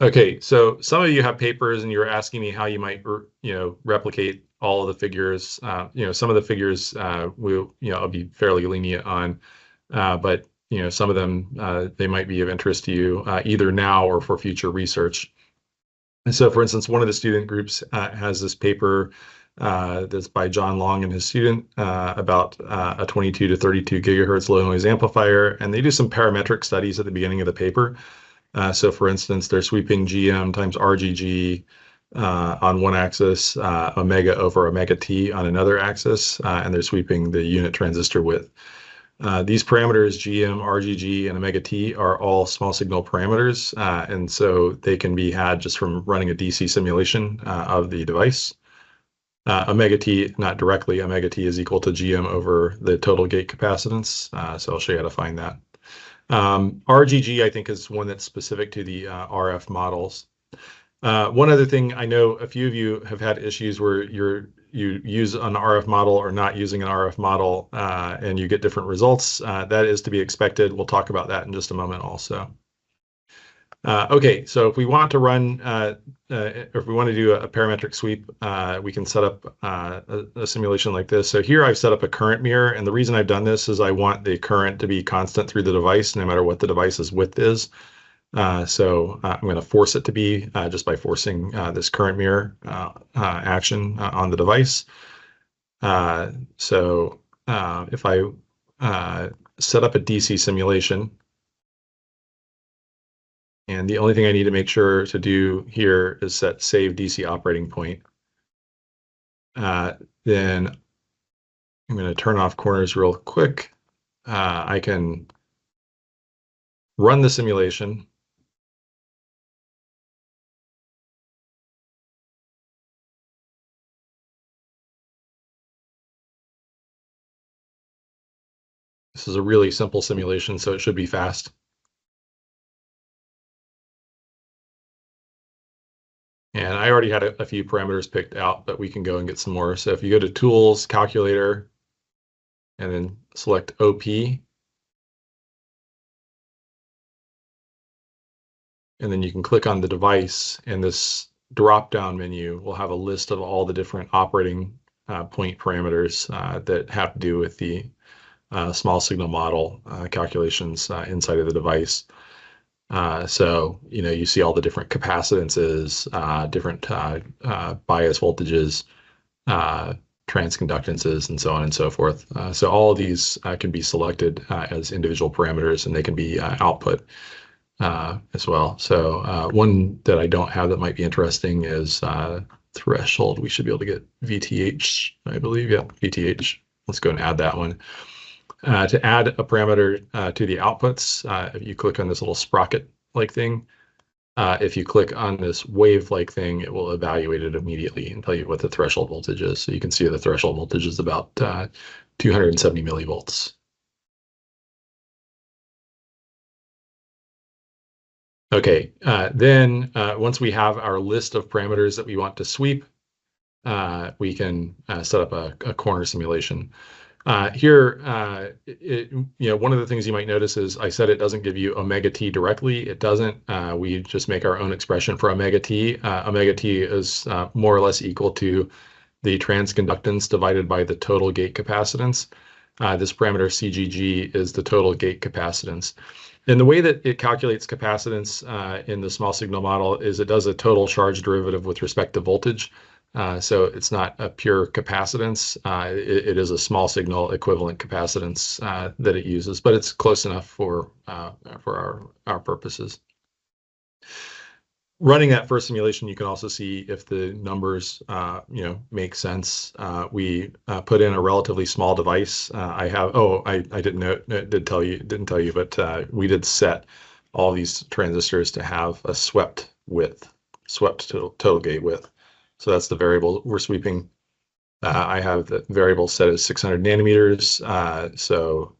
Okay, so some of you have papers and you're asking me how you might, replicate all of the figures. Some of the figures I'll be fairly lenient on, but some of them they might be of interest to you either now or for future research. And so, for instance, one of the student groups has this paper that's by John Long and his student about a 22 to 32 gigahertz low noise amplifier, and they do some parametric studies at the beginning of the paper. So for instance, they're sweeping GM times RGG on one axis, omega over omega T on another axis, and they're sweeping the unit transistor width. These parameters, GM, RGG, and omega T, are all small signal parameters, and so they can be had just from running a DC simulation of the device. Omega T, not directly, omega T is equal to GM over the total gate capacitance, so I'll show you how to find that. RGG, I think, is one that's specific to the RF models. One other thing, I know a few of you have had issues where you use an RF model or not using an RF model, and you get different results. That is to be expected. We'll talk about that in just a moment also. Okay, so if we want to run, if we want to do a parametric sweep, we can set up a simulation like this. So here I've set up a current mirror, and the reason I've done this is I want the current to be constant through the device, no matter what the device's width is. So I'm going to force it to be just by forcing this current mirror action on the device. So if I set up a DC simulation, and the only thing I need to make sure to do here is set save DC operating point. Then I'm going to turn off corners real quick. I can run the simulation. This is a really simple simulation, so it should be fast. And I already had a few parameters picked out, but we can go and get some more. So if you go to Tools, Calculator, and then select OP, and then you can click on the device, and this drop-down menu will have a list of all the different operating point parameters that have to do with the small signal model calculations inside of the device. So, you see all the different capacitances, different bias voltages, transconductances, and so on and so forth. So all of these can be selected as individual parameters, and they can be output as well. So one that I don't have that might be interesting is threshold. We should be able to get VTH, I believe. Yeah, VTH. Let's go and add that one. To add a parameter to the outputs, if you click on this little sprocket-like thing, if you click on this wave-like thing, it will evaluate it immediately and tell you what the threshold voltage is. So you can see the threshold voltage is about 270 millivolts. Okay, then once we have our list of parameters that we want to sweep, we can set up a corner simulation. Here, one of the things you might notice is I said it doesn't give you omega T directly. It doesn't. We just make our own expression for omega T. Omega T is more or less equal to the transconductance divided by the total gate capacitance. This parameter CGG is the total gate capacitance. And the way that it calculates capacitance in the small signal model is it does a total charge derivative with respect to voltage. So it's not a pure capacitance. It is a small signal equivalent capacitance that it uses, but it's close enough for our purposes. Running that first simulation, you can also see if the numbers make sense. We put in a relatively small device. I didn't tell you, but we did set all these transistors to have a swept total gate width. So that's the variable we're sweeping. I have the variable set as 600 nanometers. So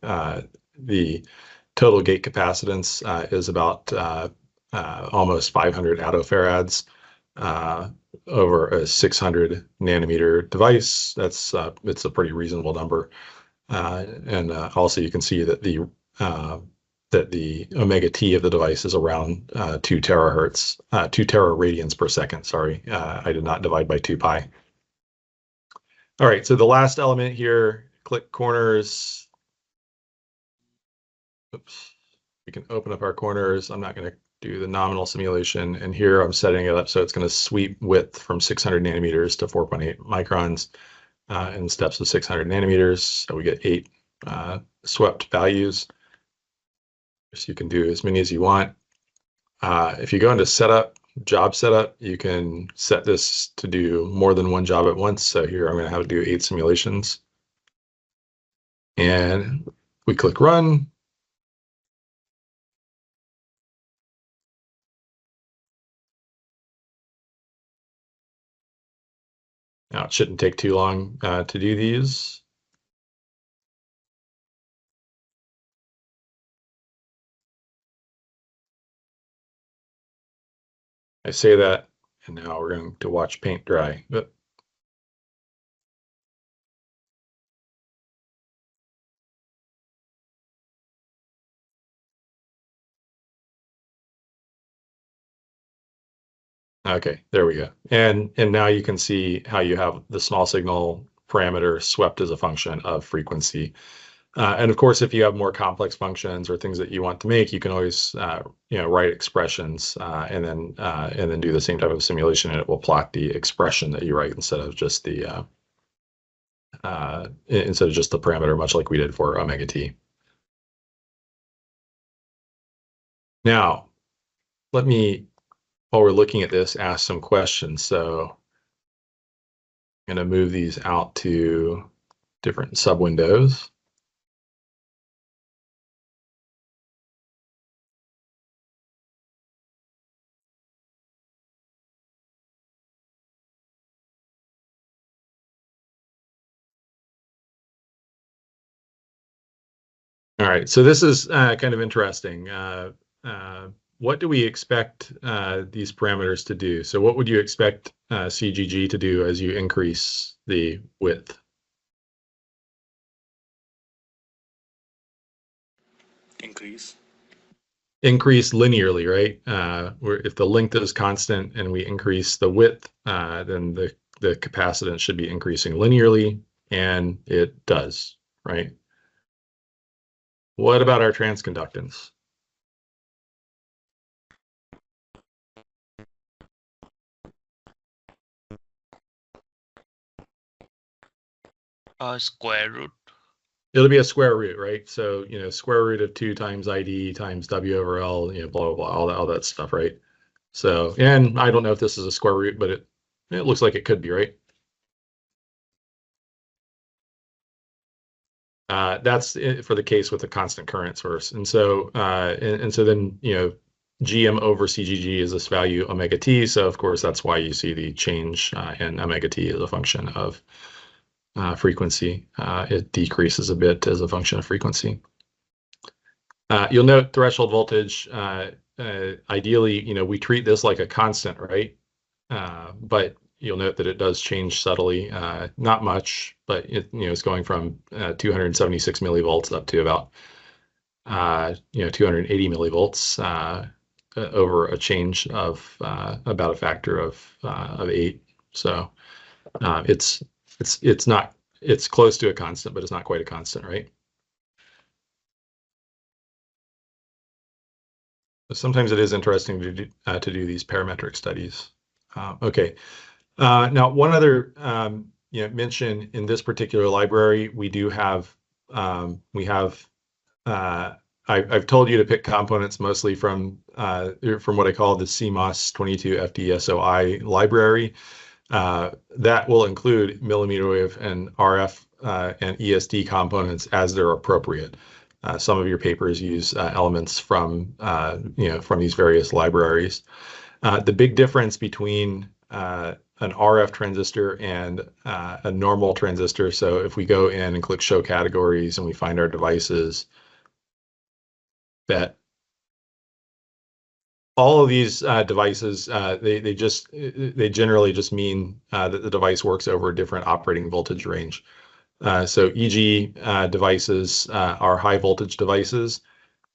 the total gate capacitance is about almost 500 attofarads over a 600 nanometer device. It's a pretty reasonable number. And also you can see that the that the omega t of the device is around 2 terahertz, 2 teraradians per second. Sorry, I did not divide by 2 pi. All right, so the last element here, click corners. Oops, we can open up our corners. I'm not going to do the nominal simulation. And here I'm setting it up so it's going to sweep width from 600 nanometers to 4.8 microns in steps of 600 nanometers. So we get 8 swept values. So you can do as many as you want. If you go into setup, job setup, you can set this to do more than one job at once. So here I'm going to have to do 8 simulations. And we click run. Now it shouldn't take too long to do these. I say that, and now we're going to watch paint dry. Okay, there we go. And now you can see how you have the small signal parameter swept as a function of frequency. And of course, if you have more complex functions or things that you want to make, you can always write expressions and then do the same type of simulation, and it will plot the expression that you write instead of just the parameter, much like we did for omega t. Now, let me, while we're looking at this, ask some questions. So I'm going to move these out to different sub-windows. All right, so this is kind of interesting. What do we expect these parameters to do? So what would you expect CGG to do as you increase the width? Increase linearly, right? Where if the length is constant and we increase the width, then the capacitance should be increasing linearly, and it does, right? What about our transconductance? Square root. It'll be a square root, right? So, square root of 2 times ID times W over L, blah, blah, blah, all that stuff, right? So, and I don't know if this is a square root, but it looks like it could be, right? That's for the case with a constant current source. And so, so then, GM over CGG is this value omega t. So of course, that's why you see the change in omega t as a function of frequency. It decreases a bit as a function of frequency. You'll note threshold voltage. Ideally, we treat this like a constant, right? But you'll note that it does change subtly, not much, but it's going from 276 millivolts up to about 280 millivolts over a change of about a factor of 8. So it's close to a constant, but it's not quite a constant, right? Sometimes it is interesting to do these parametric studies. Okay. Now, one other mention in this particular library, we do have I've told you to pick components mostly from what I call the CMOS 22 FDSOI library. That will include millimeter wave and RF and ESD components as they're appropriate. Some of your papers use elements from these various libraries. The big difference between an RF transistor and a normal transistor. So if we go in and click show categories and we find our devices, that all of these devices, they generally just mean that the device works over a different operating voltage range. So EG devices are high voltage devices.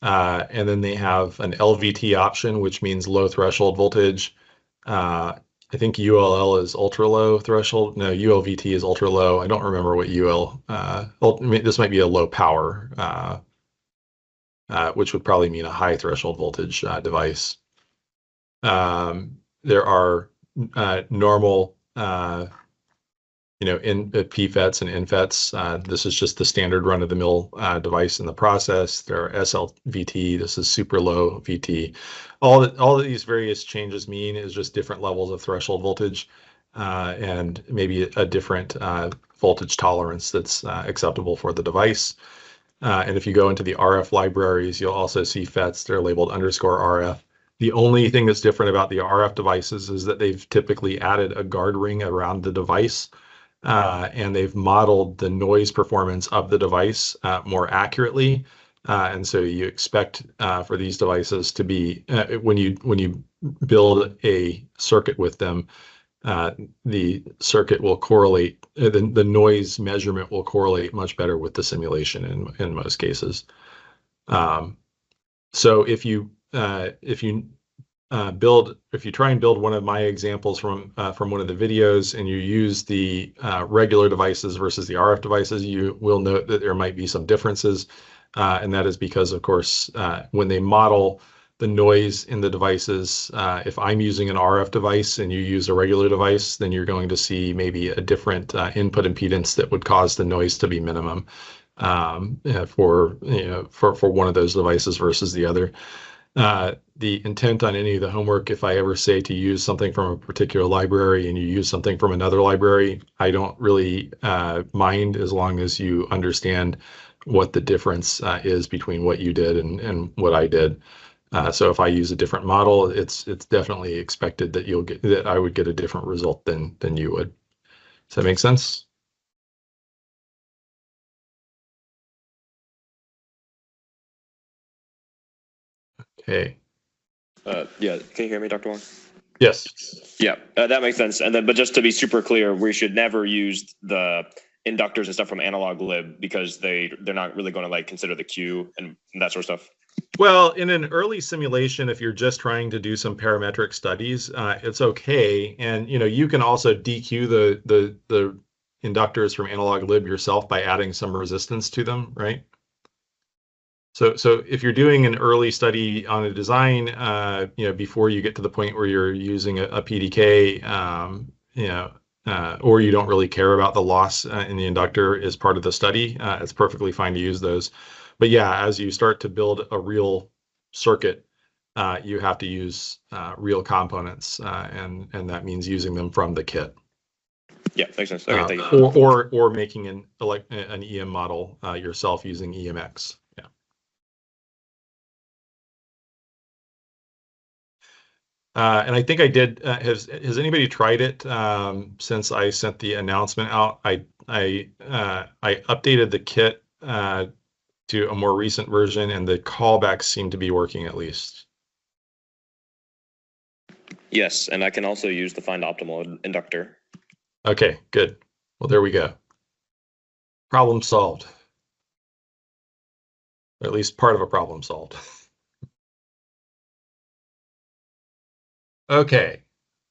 And then they have an LVT option, which means low threshold voltage. I think ULL is ultra low threshold. No, ULVT is ultra low. I don't remember what this might be a low power, which would probably mean a high threshold voltage device. There are normal, in PFETs and INFETs. This is just the standard run-of-the-mill device in the process. There are SLVT. This is super low VT. All of these various changes mean is just different levels of threshold voltage and maybe a different voltage tolerance that's acceptable for the device. And if you go into the RF libraries, you'll also see FETs. They're labeled _RF. The only thing that's different about the RF devices is that they've typically added a guard ring around the device, and they've modeled the noise performance of the device more accurately. And so you expect for these devices to be, when you build a circuit with them, the circuit will correlate, the noise measurement will correlate much better with the simulation in most cases. So if you try and build one of my examples from one of the videos and you use the regular devices versus the RF devices, you will note that there might be some differences. And that is because, of course, when they model the noise in the devices, if I'm using an RF device and you use a regular device, then you're going to see maybe a different input impedance that would cause the noise to be minimum for one of those devices versus the other. The intent on any of the homework, if I ever say to use something from a particular library and you use something from another library, I don't really mind as long as you understand what the difference is between what you did and what I did. So if I use a different model, it's definitely expected that I would get a different result than you would. Does that make sense? Okay. Yeah, can you hear me, Dr. Wong? Yes. Yeah, that makes sense. And then, but just to be super clear, we should never use the inductors and stuff from analog lib because they're not really going to like consider the Q and that sort of stuff. Well, in an early simulation, if you're just trying to do some parametric studies, it's okay. And you can also DQ the inductors from analog lib yourself by adding some resistance to them, right? So if you're doing an early study on a design, before you get to the point where you're using a PDK, or you don't really care about the loss in the inductor as part of the study, it's perfectly fine to use those. But yeah, as you start to build a real circuit, you have to use real components, and that means using them from the kit. Yeah, makes sense. Okay, thank you. Or making an EM model yourself using EMX. Yeah. And I think I did. Has anybody tried it since I sent the announcement out? I updated the kit to a more recent version, and the callbacks seem to be working at least. Yes, and I can also use the find optimal inductor. Okay, good. Well, there we go. Problem solved. Or at least part of a problem solved. Okay,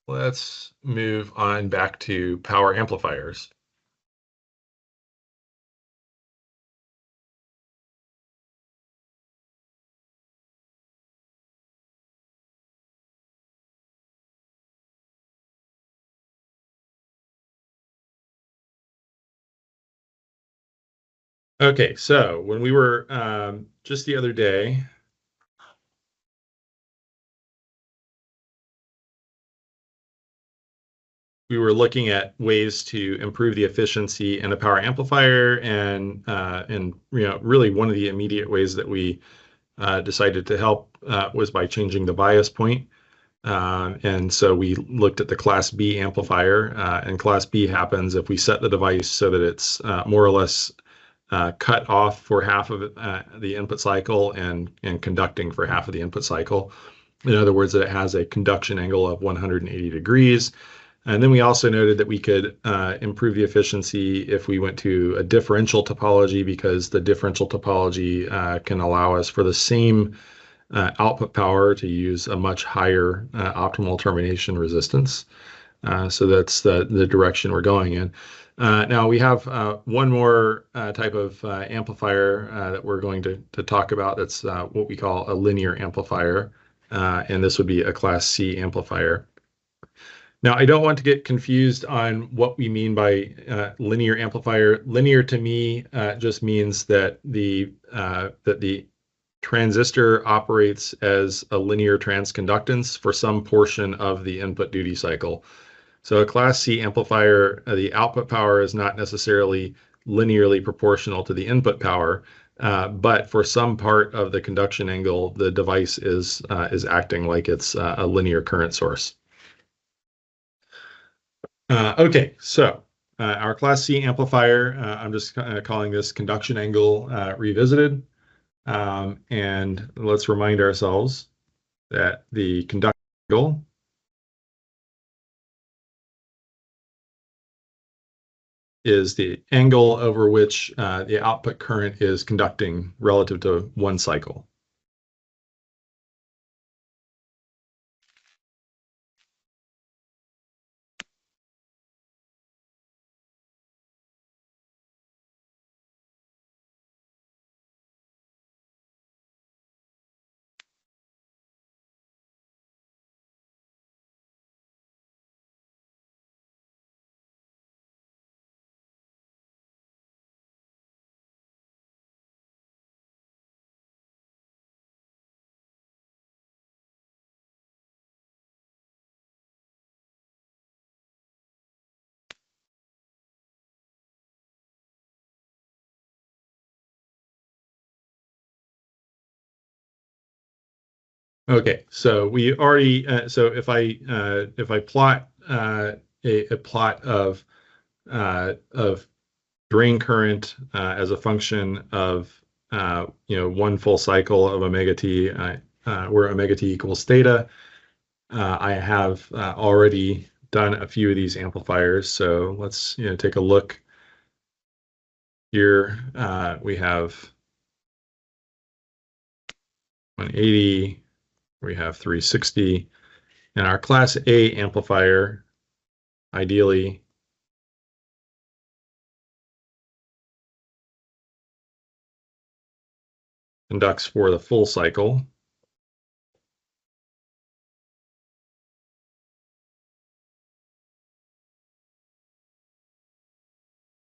let's move on back to power amplifiers. Okay, so when we were just the other day, we were looking at ways to improve the efficiency in a power amplifier, and really one of the immediate ways that we decided to help was by changing the bias point. And so we looked at the Class B amplifier, and Class B happens if we set the device so that it's more or less cut off for half of the input cycle and conducting for half of the input cycle. In other words, that it has a conduction angle of 180 degrees. And then we also noted that we could improve the efficiency if we went to a differential topology, because the differential topology can allow us for the same output power to use a much higher optimal termination resistance. So that's the direction we're going in. Now we have one more type of amplifier that we're going to talk about. That's what we call a linear amplifier, and this would be a Class C amplifier. Now, I don't want to get confused on what we mean by linear amplifier. Linear to me just means that the transistor operates as a linear transconductance for some portion of the input duty cycle. So a Class C amplifier, the output power is not necessarily linearly proportional to the input power, but for some part of the conduction angle, the device is acting like it's a linear current source. Okay, so our Class C amplifier, I'm just calling this conduction angle revisited. And let's remind ourselves that the conduction angle is the angle over which the output current is conducting relative to one cycle. Okay, so we already so if I plot a plot of drain current as a function of one full cycle of omega t, where omega t equals theta, I have already done a few of these amplifiers. So let's take a look here. We have 180. We have 360, and our Class A amplifier ideally conducts for the full cycle.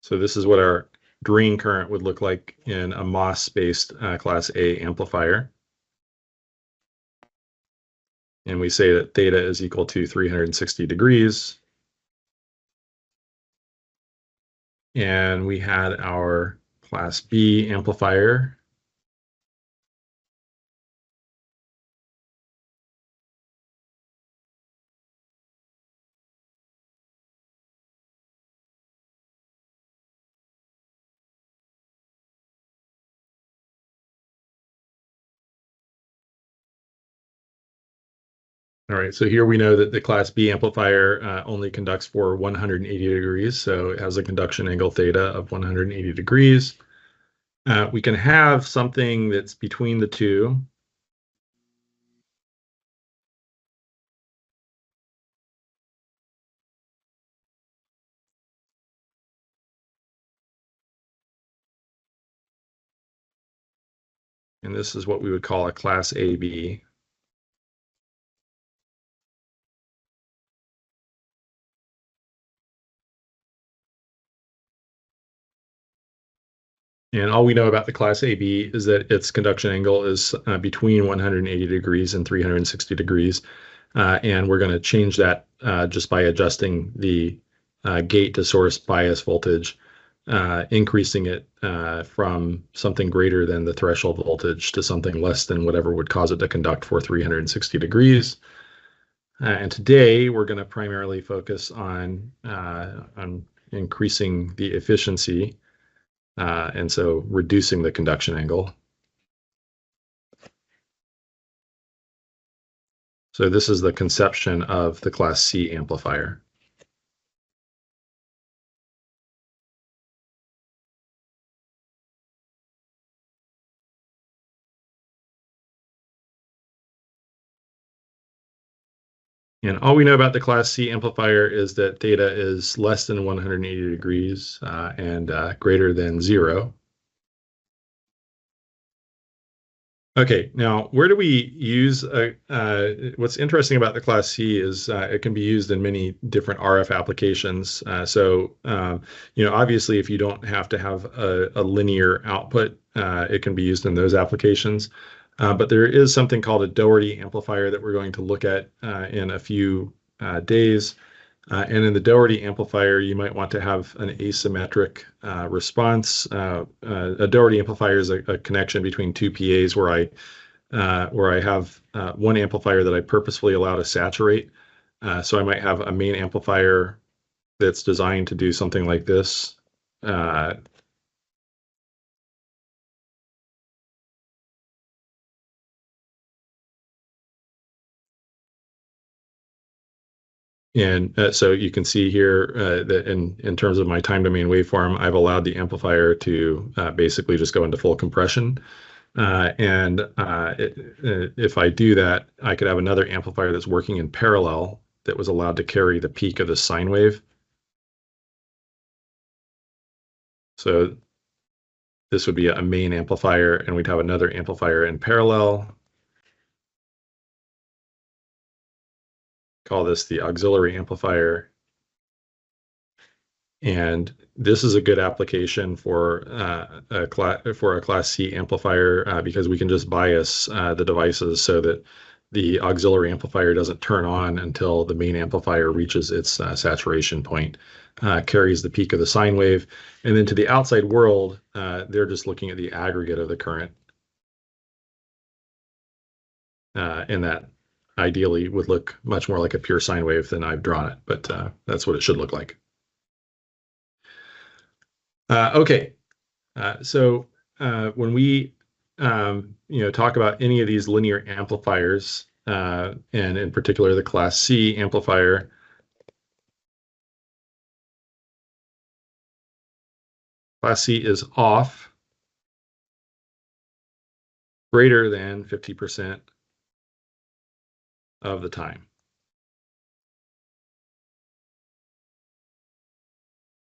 So this is what our drain current would look like in a MOS-based Class A amplifier. And we say that theta is equal to 360 degrees. And we had our Class B amplifier. All right, so here we know that the Class B amplifier only conducts for 180 degrees, so it has a conduction angle theta of 180 degrees. We can have something that's between the two. And this is what we would call a Class AB. And all we know about the Class AB is that its conduction angle is between 180 degrees and 360 degrees. And we're going to change that just by adjusting the gate to source bias voltage, increasing it from something greater than the threshold voltage to something less than whatever would cause it to conduct for 360 degrees. And today we're going to primarily focus on increasing the efficiency, and so reducing the conduction angle. So this is the conception of the Class C amplifier. And all we know about the Class C amplifier is that theta is less than 180 degrees and greater than 0. Okay, now where do we use what's interesting about the Class C is it can be used in many different RF applications. Obviously, if you don't have to have a linear output, it can be used in those applications. But there is something called a Doherty amplifier that we're going to look at in a few days. And in the Doherty amplifier, you might want to have an asymmetric response. A Doherty amplifier is a connection between two PAs where I have one amplifier that I purposefully allow to saturate. So I might have a main amplifier that's designed to do something like this. And so you can see here that in terms of my time domain waveform, I've allowed the amplifier to basically just go into full compression. If I do that, I could have another amplifier that's working in parallel that was allowed to carry the peak of the sine wave. So this would be a main amplifier, and we'd have another amplifier in parallel. Call this the auxiliary amplifier. And this is a good application for a Class C amplifier because we can just bias the devices so that the auxiliary amplifier doesn't turn on until the main amplifier reaches its saturation point, carries the peak of the sine wave, and then to the outside world, they're just looking at the aggregate of the current. And that ideally would look much more like a pure sine wave than I've drawn it, but that's what it should look like. Okay, so when we talk about any of these linear amplifiers, and in particular the Class C amplifier, Class C is off greater than 50% of the time.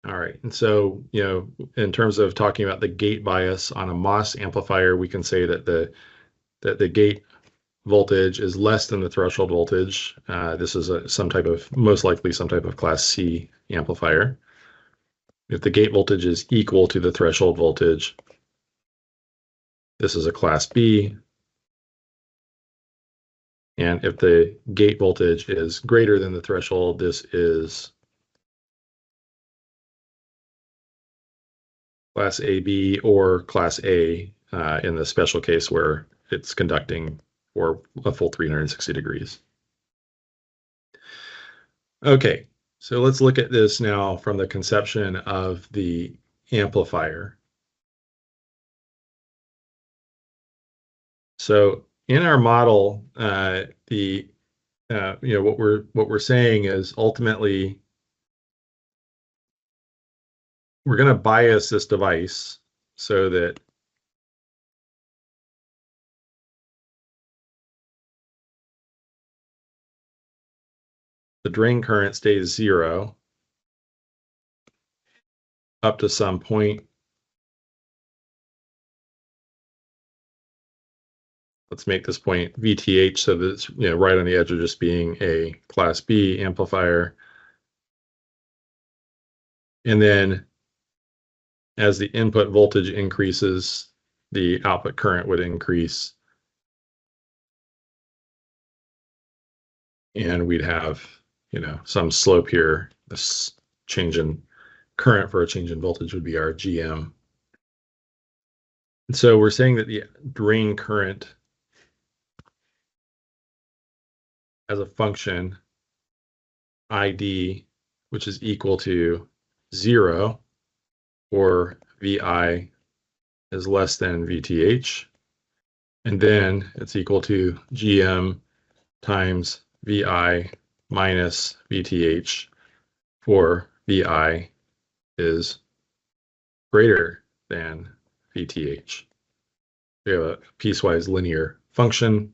All right, and so in terms of talking about the gate bias on a MOS amplifier, we can say that the gate voltage is less than the threshold voltage. This is most likely some type of Class C amplifier. If the gate voltage is equal to the threshold voltage, this is a Class B. And if the gate voltage is greater than the threshold, this is Class AB or Class A in the special case where it's conducting for a full 360 degrees. Okay, so let's look at this now from the conception of the amplifier. So in our model, what we're saying is ultimately we're going to bias this device so that the drain current stays 0 up to some point. Let's make this point VTH so that it's right on the edge of just being a Class B amplifier. And then as the input voltage increases, the output current would increase. And we'd have, some slope here. This change in current for a change in voltage would be our GM. And so we're saying that the drain current as a function ID, which is equal to 0, or VI is less than VTH. And then it's equal to GM times VI minus VTH, for VI is greater than VTH. We have a piecewise linear function.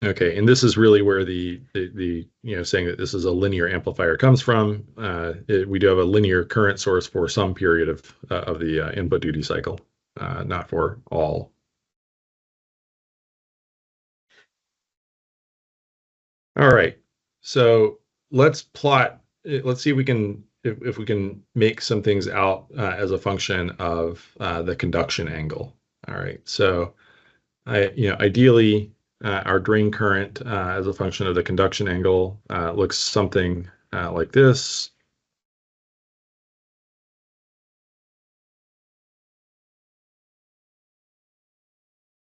Okay, and this is really where the saying that this is a linear amplifier comes from. We do have a linear current source for some period of the input duty cycle, not for all. All right, so let's plot. Let's see if we can if we can make some things out as a function of the conduction angle. All right, so ideally, our drain current as a function of the conduction angle looks something like this.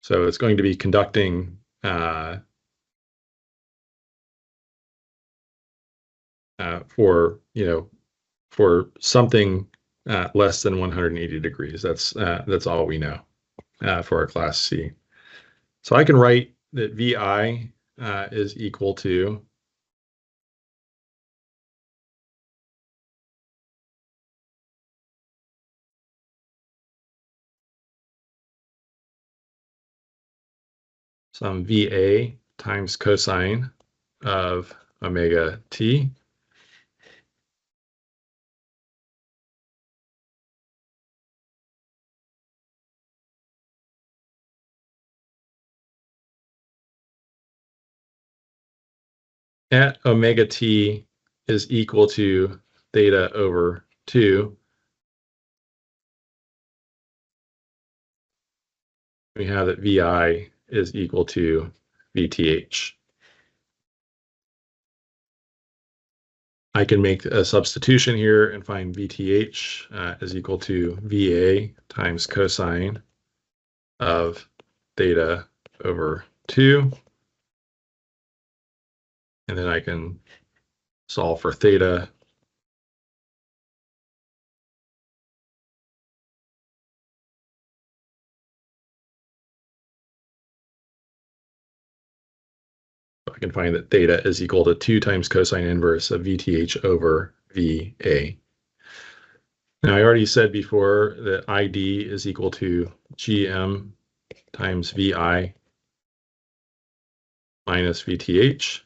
So it's going to be conducting for for something less than 180 degrees. That's all we know for our class C. So I can write that VI is equal to some VA times cosine of omega t. At omega t is equal to theta over 2, we have that VI is equal to VTH. I can make a substitution here and find VTH is equal to VA times cosine of theta over 2. And then I can solve for theta. I can find that theta is equal to 2 times cosine inverse of VTH over VA. Now, I already said before that ID is equal to GM times VI minus VTH.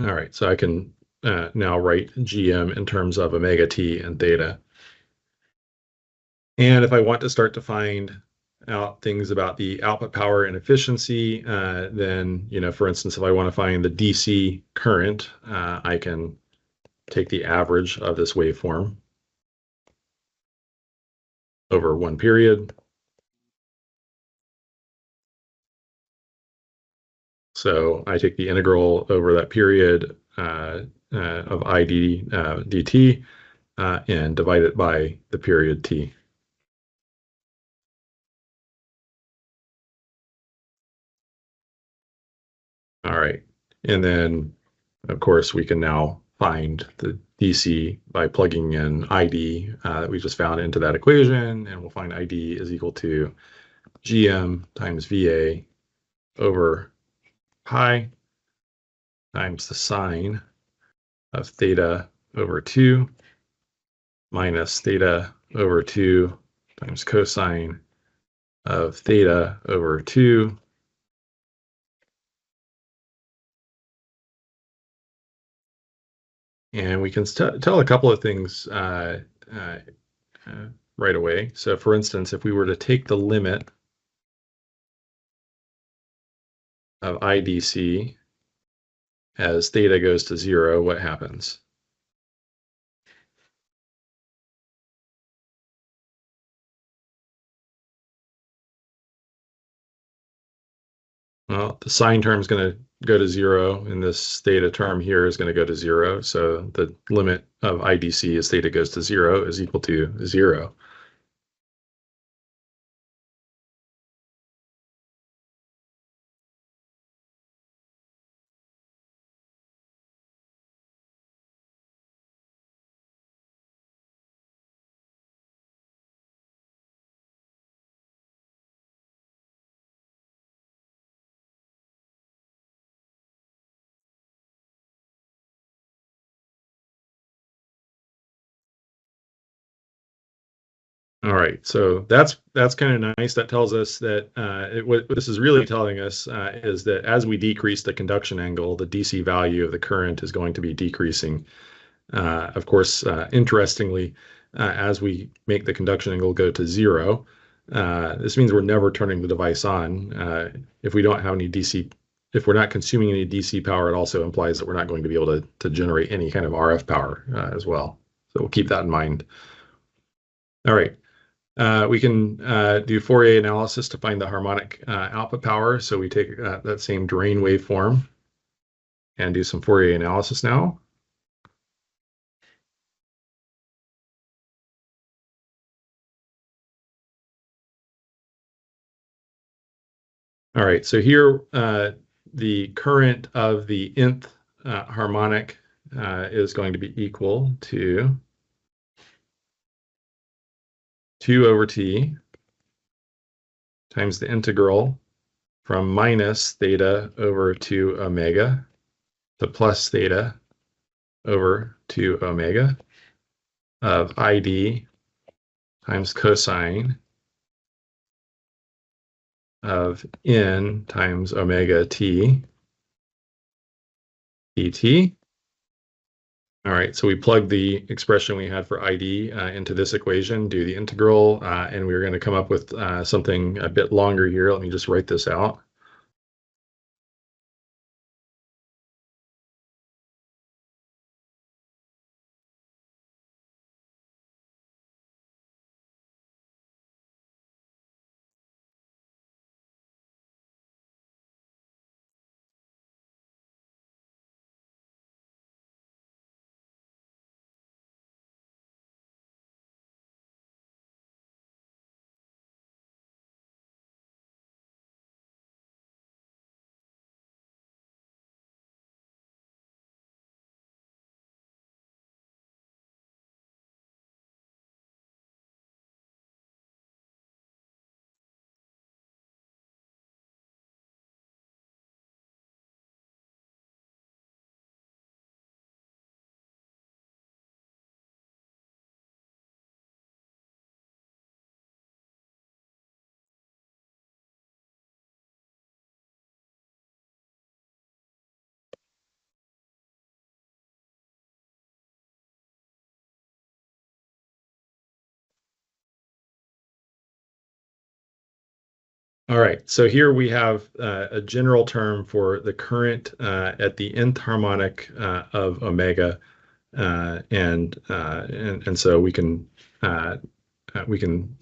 All right, so I can now write GM in terms of omega t and theta. And if I want to start to find out things about the output power and efficiency, then, for instance, if I want to find the DC current, I can take the average of this waveform over one period. So I take the integral over that period of ID dt and divide it by the period t. All right. And then, of course, we can now find the DC by plugging in ID that we just found into that equation, and we'll find ID is equal to GM times VA over pi times the sine of theta over 2 minus theta over 2 times cosine of theta over 2. And we can tell a couple of things right away. So for instance, if we were to take the limit of IDC as theta goes to 0, what happens? Well, the sine term is going to go to 0, and this theta term here is going to go to 0. So the limit of IDC as theta goes to 0 is equal to 0. All right, so that's kind of nice. That tells us that what this is really telling us is that as we decrease the conduction angle, the DC value of the current is going to be decreasing. Of course, interestingly, as we make the conduction angle go to 0, this means we're never turning the device on. If we don't have any DC, if we're not consuming any DC power, it also implies that we're not going to be able to generate any kind of RF power as well. So we'll keep that in mind. All right. We can do Fourier analysis to find the harmonic output power. So we take that same drain waveform and do some Fourier analysis now. All right, so here the current of the nth harmonic is going to be equal to 2 over t times the integral from minus theta over 2 omega to plus theta over 2 omega of id times cosine of n times omega t et. All right, so we plug the expression we had for ID into this equation, do the integral, and we're going to come up with something a bit longer here. Let me just write this out. All right, so here we have a general term for the current at the nth harmonic of omega, and so we can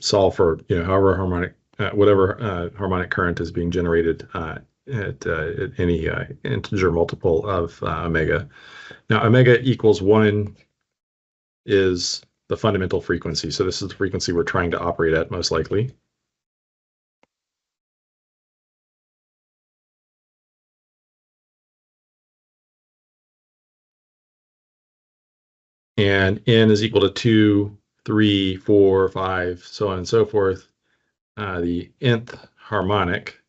solve for however harmonic whatever harmonic current is being generated at any integer multiple of omega. Now omega equals 1 is the fundamental frequency, so this is the frequency we're trying to operate at most likely. And n is equal to 2, 3, 4, 5, so on and so forth. The nth harmonic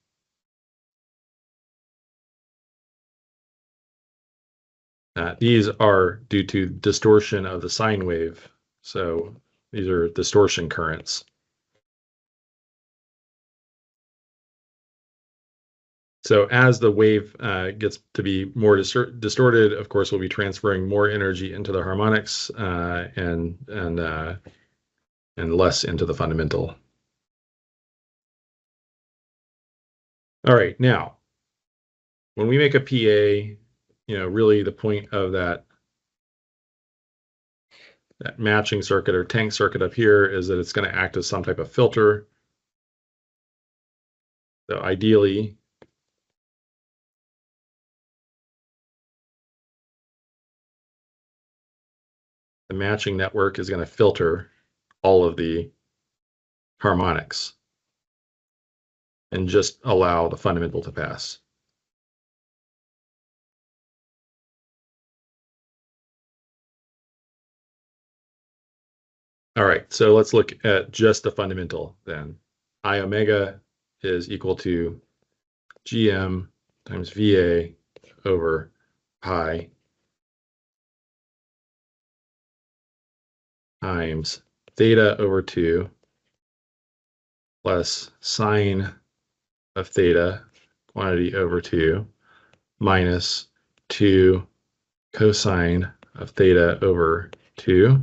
these are due to distortion of the sine wave. So these are distortion currents. So as the wave gets to be more distorted, of course, we'll be transferring more energy into the harmonics and less into the fundamental. All right, now, when we make a PA, really the point of that matching circuit or tank circuit up here is that it's going to act as some type of filter. So ideally, the matching network is going to filter all of the harmonics and just allow the fundamental to pass. All right, so let's look at just the fundamental then. I omega is equal to GM times VA over pi times theta over 2 plus sine of theta, quantity over 2, minus 2 cosine of theta over 2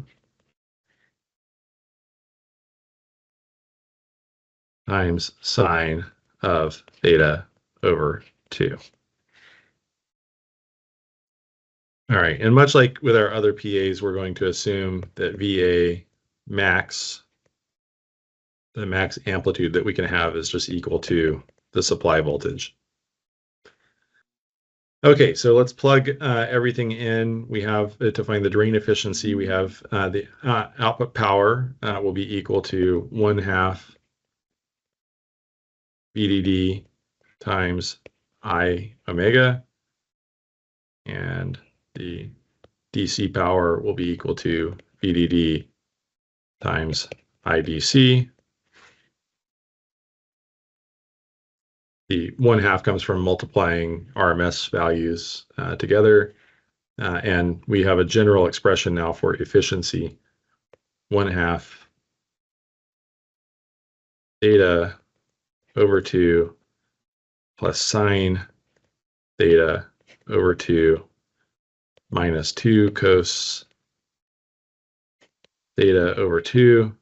times sine of theta over 2. All right, and much like with our other PAs, we're going to assume that VA max, the max amplitude that we can have, is just equal to the supply voltage. Okay, so let's plug everything in. We have to find the drain efficiency. We have the output power will be equal to 1/2 VDD times I omega, and the DC power will be equal to VDD times IDC. The 1/2 comes from multiplying RMS values together. And we have a general expression now for efficiency. 1/2 theta over 2 plus sine theta over 2 minus 2 cos theta over 2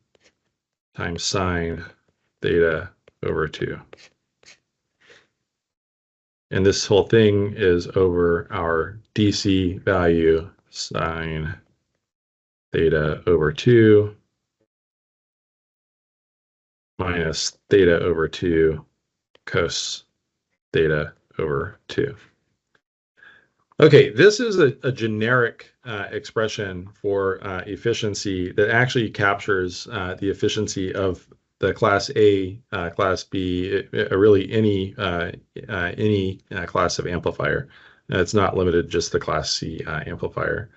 times sine theta over 2. And this whole thing is over our DC value, sine theta over 2 minus theta over 2 cos theta over 2. Okay, this is a generic expression for efficiency that actually captures the efficiency of the class A, class B, really any class of amplifier. It's not limited just the class C amplifier.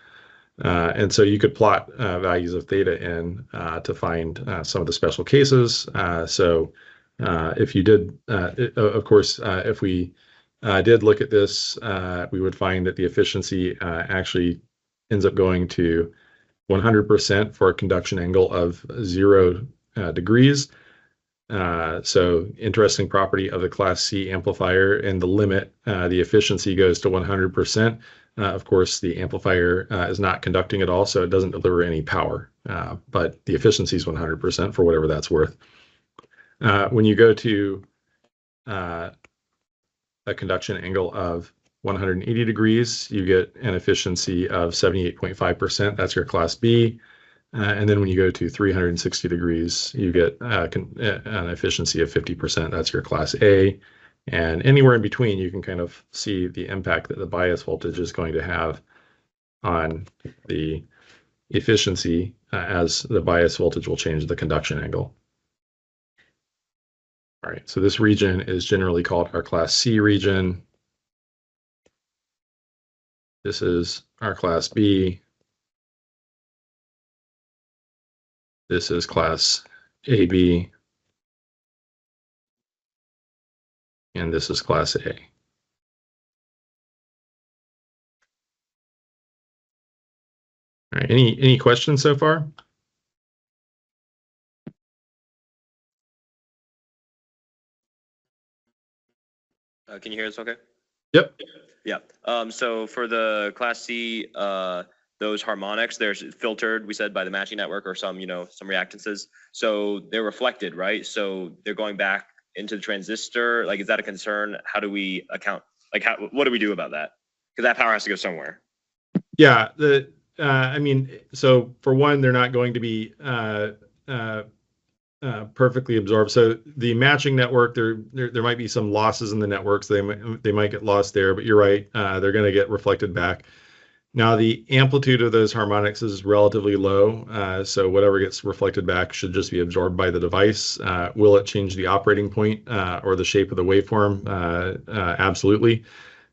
And so you could plot values of theta in to find some of the special cases. So if you did, of course, if we did look at this, we would find that the efficiency actually ends up going to 100% for a conduction angle of 0 degrees. So interesting property of the class C amplifier, and the limit, the efficiency goes to 100%. Of course, the amplifier is not conducting at all, so it doesn't deliver any power, but the efficiency is 100% for whatever that's worth. When you go to a conduction angle of 180 degrees, you get an efficiency of 78.5%. That's your class B. And then when you go to 360 degrees, you get an efficiency of 50%. That's your class A. And anywhere in between, you can kind of see the impact that the bias voltage is going to have on the efficiency as the bias voltage will change the conduction angle. All right, so this region is generally called our class C region. This is our class B. This is class AB. And this is class A. All right, any questions so far? Can you hear us okay? Yep. Yeah. So for the class C, those harmonics, they're filtered, we said, by the matching network or some, some reactances. So they're reflected, right? So they're going back into the transistor. Like, is that a concern? How do we account? Like, what do we do about that? Because that power has to go somewhere. Yeah. I mean, so for one, they're not going to be perfectly absorbed. So the matching network, there might be some losses in the networks. They might get lost there, but you're right. They're going to get reflected back. Now, the amplitude of those harmonics is relatively low, so whatever gets reflected back should just be absorbed by the device. Will it change the operating point or the shape of the waveform? Absolutely.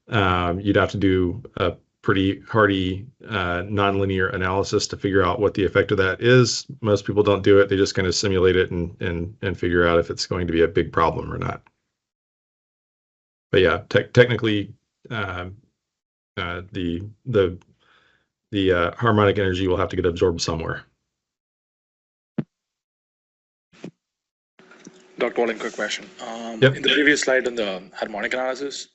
You'd have to do a pretty hardy nonlinear analysis to figure out what the effect of that is. Most people don't do it. They just kind of simulate it and figure out if it's going to be a big problem or not. But yeah, technically, the harmonic energy will have to get absorbed somewhere. Dr. Walling, quick question. Yep. In the previous slide on the harmonic analysis,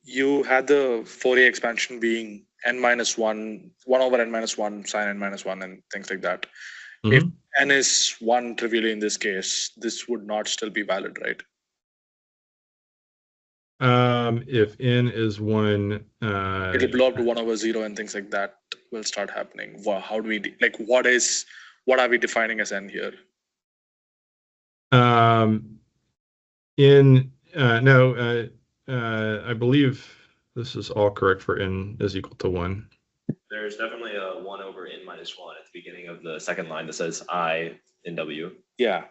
you had the Fourier expansion being n minus 1, 1 over n minus 1, sine n minus 1, and things like that. If n is 1 trivially in this case, this would not still be valid, right? If n is 1, it'll blow up to 1 over 0 and things like that will start happening. How do we, what are we defining as n here? I believe this is all correct for n is equal to 1. There's definitely a 1 over n minus 1 at the beginning of the second line that says I in W. Yeah.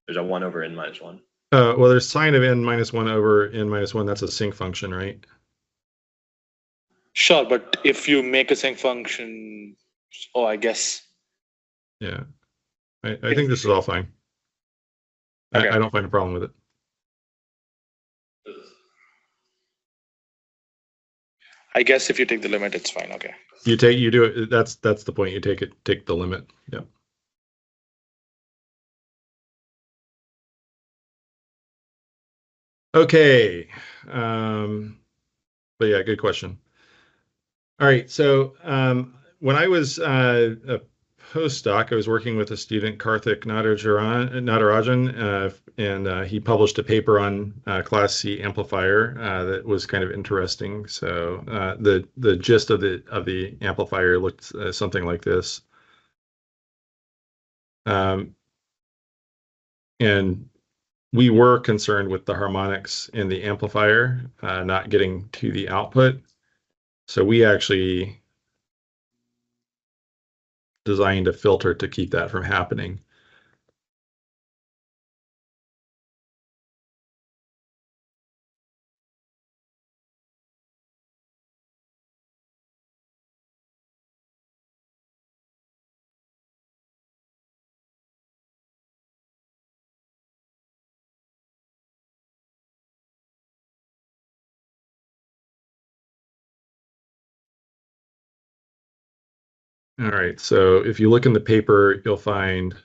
There's a 1 over n minus 1. Well, there's sine of n minus 1 over n minus 1. That's a sinc function, right? Sure, but if you make a sinc function, I guess. Yeah. I think this is all fine. Okay. I don't find a problem with it. I guess if you take the limit, it's fine. Okay. You do it. That's the point. You take the limit. Yeah. Okay. But yeah, good question. All right. So when I was a postdoc, I was working with a student, Karthik Natarajan, and he published a paper on Class C amplifier that was kind of interesting. So the gist of the amplifier looked something like this. And we were concerned with the harmonics in the amplifier not getting to the output. So we actually designed a filter to keep that from happening. All right, so if you look in the paper, you'll find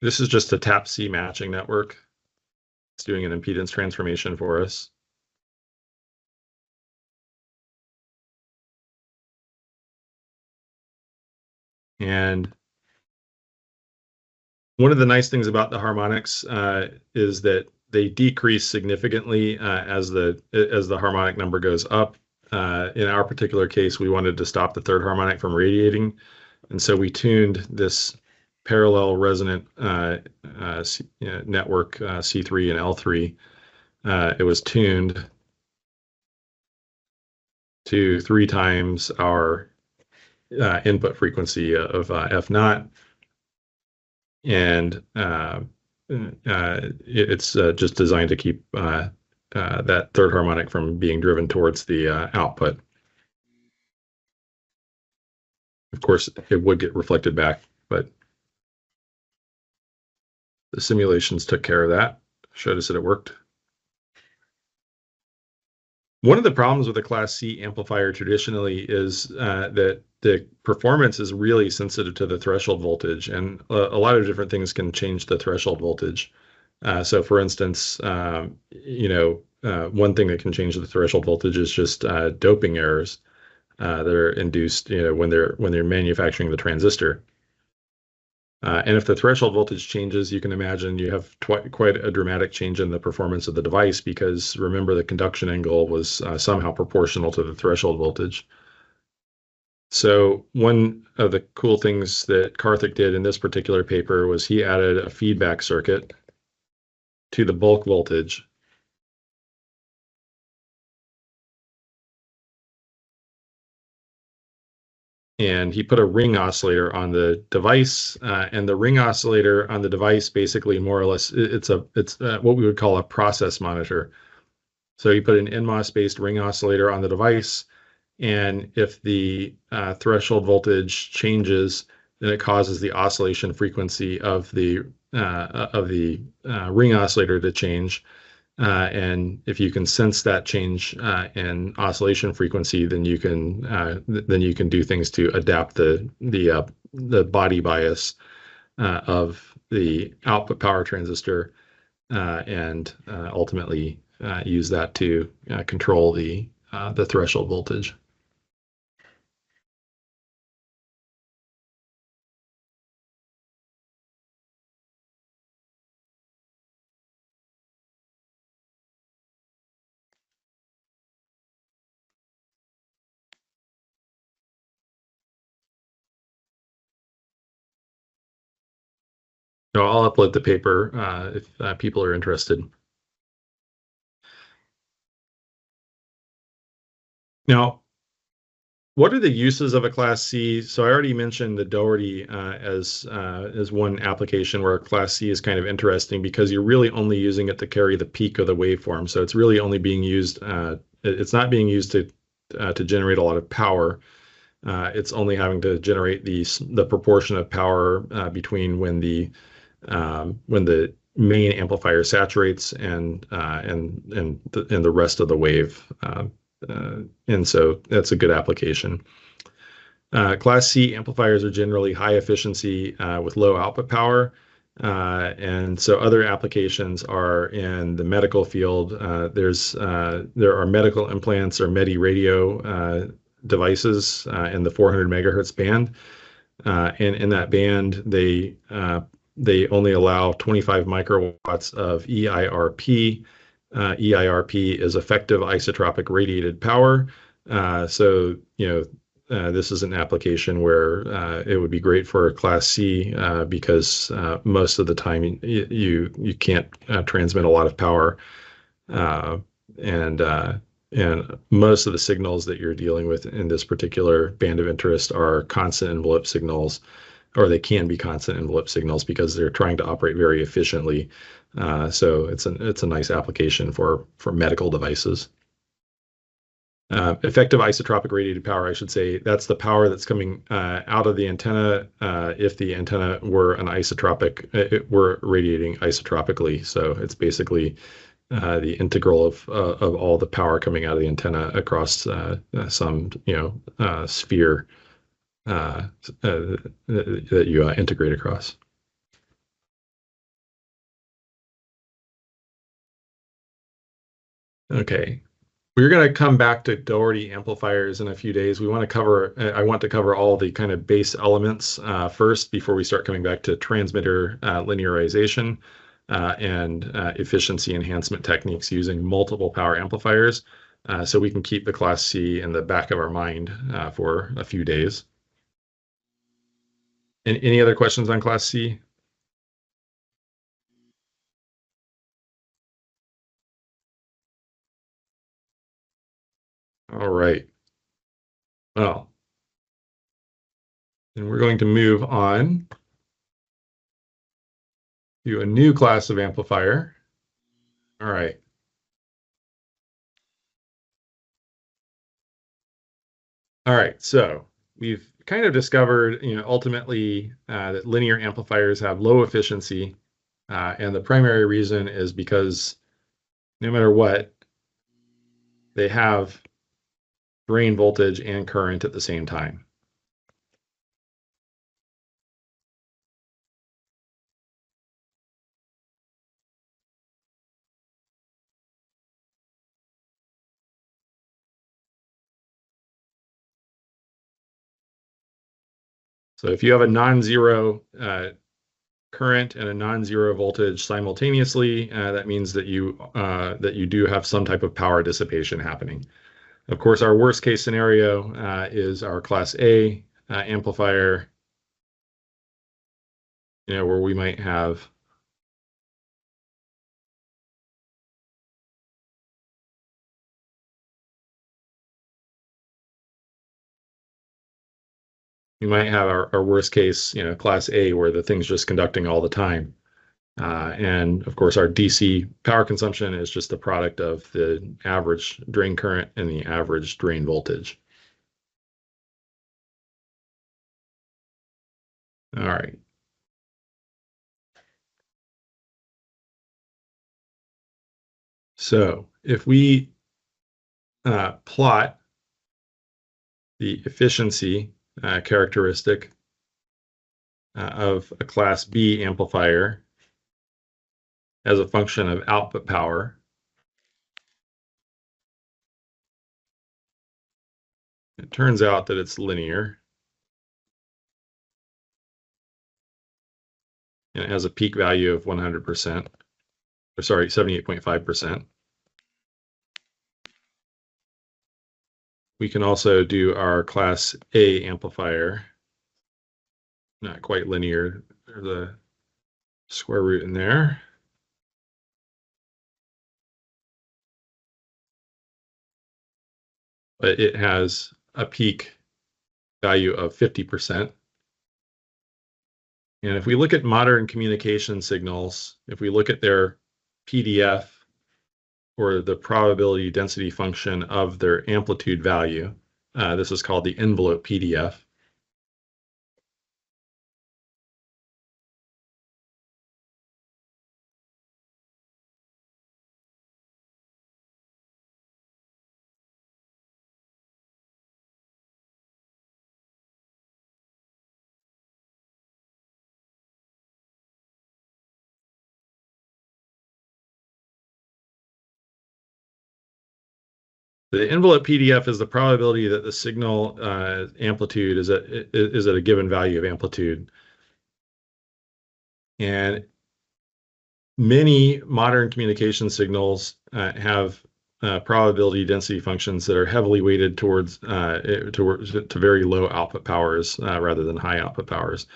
this is just a tap C matching network. It's doing an impedance transformation for us. And one of the nice things about the harmonics is that they decrease significantly as the harmonic number goes up. In our particular case, we wanted to stop the third harmonic from radiating, and so we tuned this parallel resonant network C3 and L3. It was tuned to 3 times our input frequency of F naught. And it's just designed to keep that third harmonic from being driven towards the output. Of course, it would get reflected back, but the simulations took care of that, showed us that it worked. One of the problems with a Class C amplifier traditionally is that the performance is really sensitive to the threshold voltage, and a lot of different things can change the threshold voltage. So, for instance, one thing that can change the threshold voltage is just doping errors that are induced, when they're manufacturing the transistor. And if the threshold voltage changes, you can imagine you have quite a dramatic change in the performance of the device, because remember, the conduction angle was somehow proportional to the threshold voltage. So one of the cool things that Karthik did in this particular paper was he added a feedback circuit to the bulk voltage. And he put a ring oscillator on the device, and the ring oscillator on the device basically more or less it's what we would call a process monitor. So he put an NMOS-based ring oscillator on the device, and if the threshold voltage changes, then it causes the oscillation frequency of the ring oscillator to change. And if you can sense that change in oscillation frequency, then you can do things to adapt the body bias of the output power transistor and ultimately use that to control the threshold voltage. So I'll upload the paper if people are interested. Now, what are the uses of a Class C? So I already mentioned the Doherty as one application where a Class C is kind of interesting because you're really only using it to carry the peak of the waveform. So it's really only being used. It's not being used to generate a lot of power. It's only having to generate the proportion of power between when the main amplifier saturates and the rest of the wave. And so that's a good application. Class C amplifiers are generally high efficiency with low output power. And so other applications are in the medical field. There are medical implants or Medi radio devices in the 400 megahertz band. And in that band, they only allow 25 microwatts of EIRP. EIRP is effective isotropic radiated power. So, this is an application where it would be great for a Class C because most of the time you can't transmit a lot of power, and most of the signals that you're dealing with in this particular band of interest are constant envelope signals, or they can be constant envelope signals because they're trying to operate very efficiently. So it's a nice application for medical devices. Effective isotropic radiated power, I should say, that's the power that's coming out of the antenna if the antenna were it were radiating isotropically. So it's basically the integral of all the power coming out of the antenna across some sphere that you integrate across. Okay. We're going to come back to Doherty amplifiers in a few days. I want to cover all the kind of base elements first before we start coming back to transmitter linearization and efficiency enhancement techniques using multiple power amplifiers, so we can keep the Class C in the back of our mind for a few days. And any other questions on Class C? All right. Well, and we're going to move on to a new class of amplifier. All right. All right. So we've kind of discovered, ultimately that linear amplifiers have low efficiency. And the primary reason is because no matter what, they have drain voltage and current at the same time. So if you have a non-zero current and a non-zero voltage simultaneously, that means that you do have some type of power dissipation happening. Of course, our worst case scenario is our Class A amplifier, where we might have our worst case, Class A, where the thing's just conducting all the time. And of course, our DC power consumption is just the product of the average drain current and the average drain voltage. All right. So if we plot the efficiency characteristic of a class B amplifier as a function of output power, it turns out that it's linear. And it has a peak value of 100%, or sorry, 78.5%. We can also do our class A amplifier. Not quite linear. There's a square root in there. But it has a peak value of 50%. And if we look at modern communication signals, if we look at their PDF, or the probability density function of their amplitude value, this is called the envelope PDF. The envelope PDF is the probability that the signal amplitude is at a given value of amplitude. And many modern communication signals have probability density functions that are heavily weighted towards to very low output powers rather than high output powers.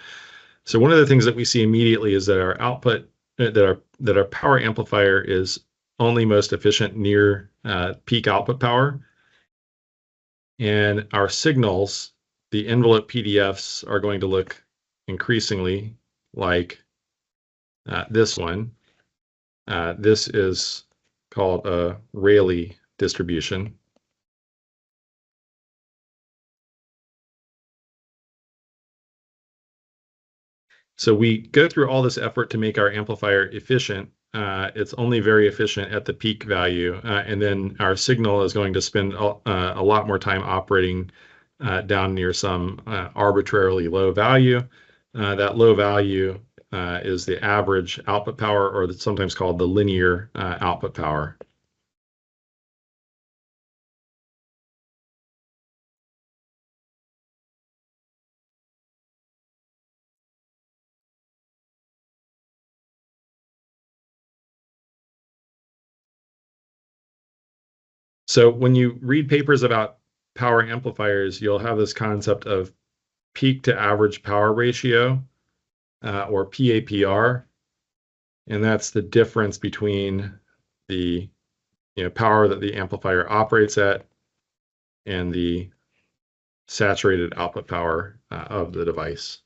So one of the things that we see immediately is that our output that our power amplifier is only most efficient near peak output power. And our signals, the envelope PDFs, are going to look increasingly like this one. This is called a Rayleigh distribution. So we go through all this effort to make our amplifier efficient. It's only very efficient at the peak value, and then our signal is going to spend a lot more time operating down near some arbitrarily low value. That low value is the average output power, or sometimes called the linear output power. So when you read papers about power amplifiers, you'll have this concept of peak to average power ratio, or PAPR, and that's the difference between the power that the amplifier operates at and the saturated output power of the device.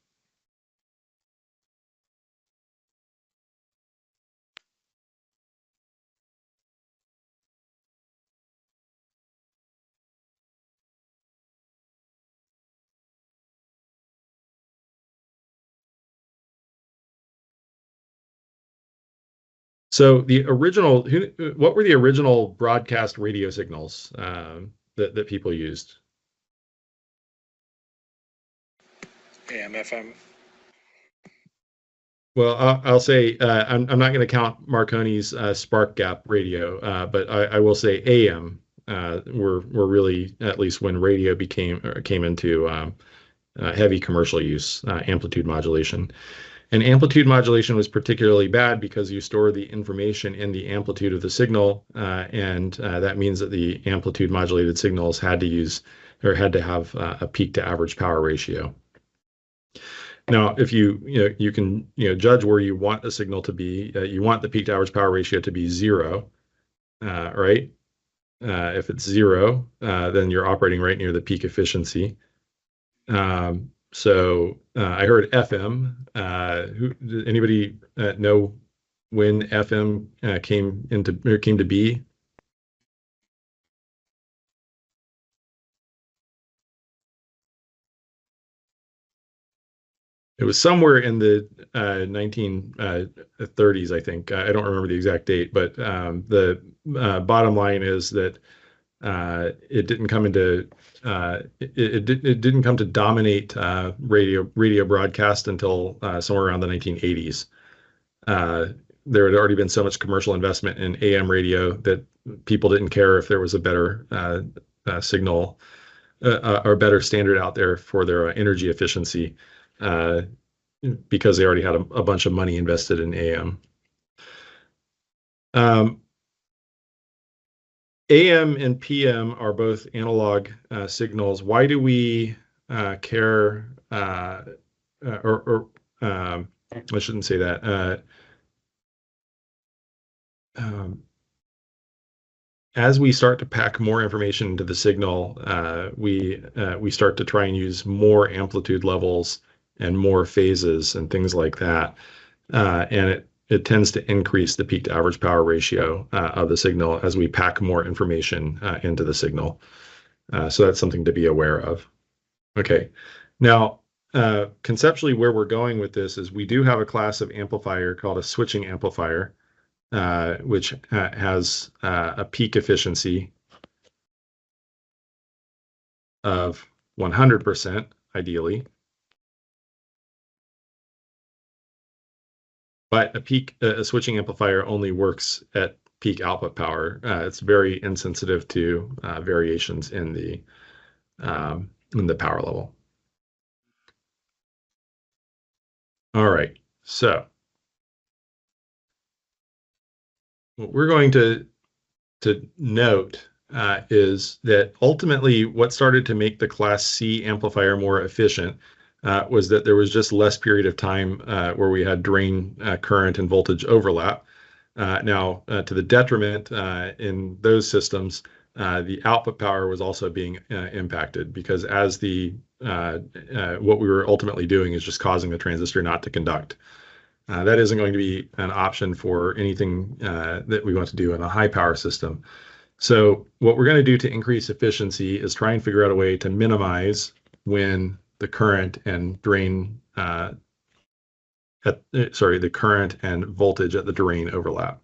So the original, what were the original broadcast radio signals that people used? AM, FM. Well, I'll say I'm not going to count Marconi's spark gap radio, but I will say AM were really, at least when radio came into heavy commercial use, amplitude modulation. And amplitude modulation was particularly bad because you store the information in the amplitude of the signal, and that means that the amplitude modulated signals had to have a peak to average power ratio. Now, if you can judge where you want the signal to be, you want the peak to average power ratio to be 0, right? If it's 0, then you're operating right near the peak efficiency. So I heard FM. Anybody know when FM came to be? it was somewhere in the 1930s, I think. I don't remember the exact date, but the bottom line is that it didn't come into it didn't come to dominate radio broadcast until somewhere around the 1980s. There had already been so much commercial investment in AM radio that people didn't care if there was a better signal or better standard out there for their energy efficiency, because they already had a bunch of money invested in AM. AM and PM are both analog signals. Why do we care, or I shouldn't say that. As we start to pack more information into the signal, we start to try and use more amplitude levels and more phases and things like that, and it tends to increase the peak to average power ratio of the signal as we pack more information into the signal. So that's something to be aware of. Okay, now conceptually where we're going with this is we do have a class of amplifier called a switching amplifier, which has a peak efficiency of 100%, ideally. But a switching amplifier only works at peak output power. It's very insensitive to variations in the power level. All right, so what we're going to note is that ultimately what started to make the Class C amplifier more efficient was that there was just less period of time where we had drain current and voltage overlap. Now, to the detriment in those systems, the output power was also being impacted, because as what we were ultimately doing is just causing the transistor not to conduct. That isn't going to be an option for anything that we want to do in a high power system. So what we're going to do to increase efficiency is try and figure out a way to minimize when the current and drain the current and voltage at the drain overlap.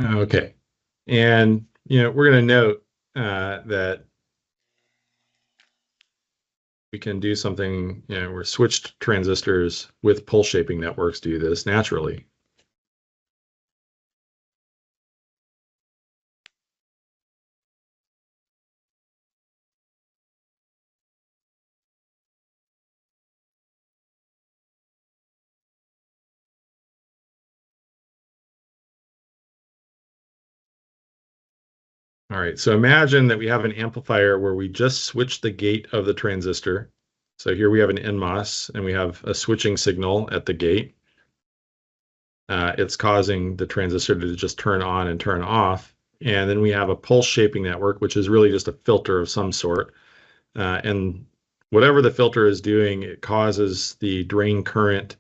Okay, and we're going to note that we can do something, where switched transistors with pulse shaping networks do this naturally. All right, so imagine that we have an amplifier where we just switch the gate of the transistor. So here we have an NMOS, and we have a switching signal at the gate. It's causing the transistor to just turn on and turn off. And then we have a pulse shaping network, which is really just a filter of some sort. And whatever the filter is doing, it causes the drain current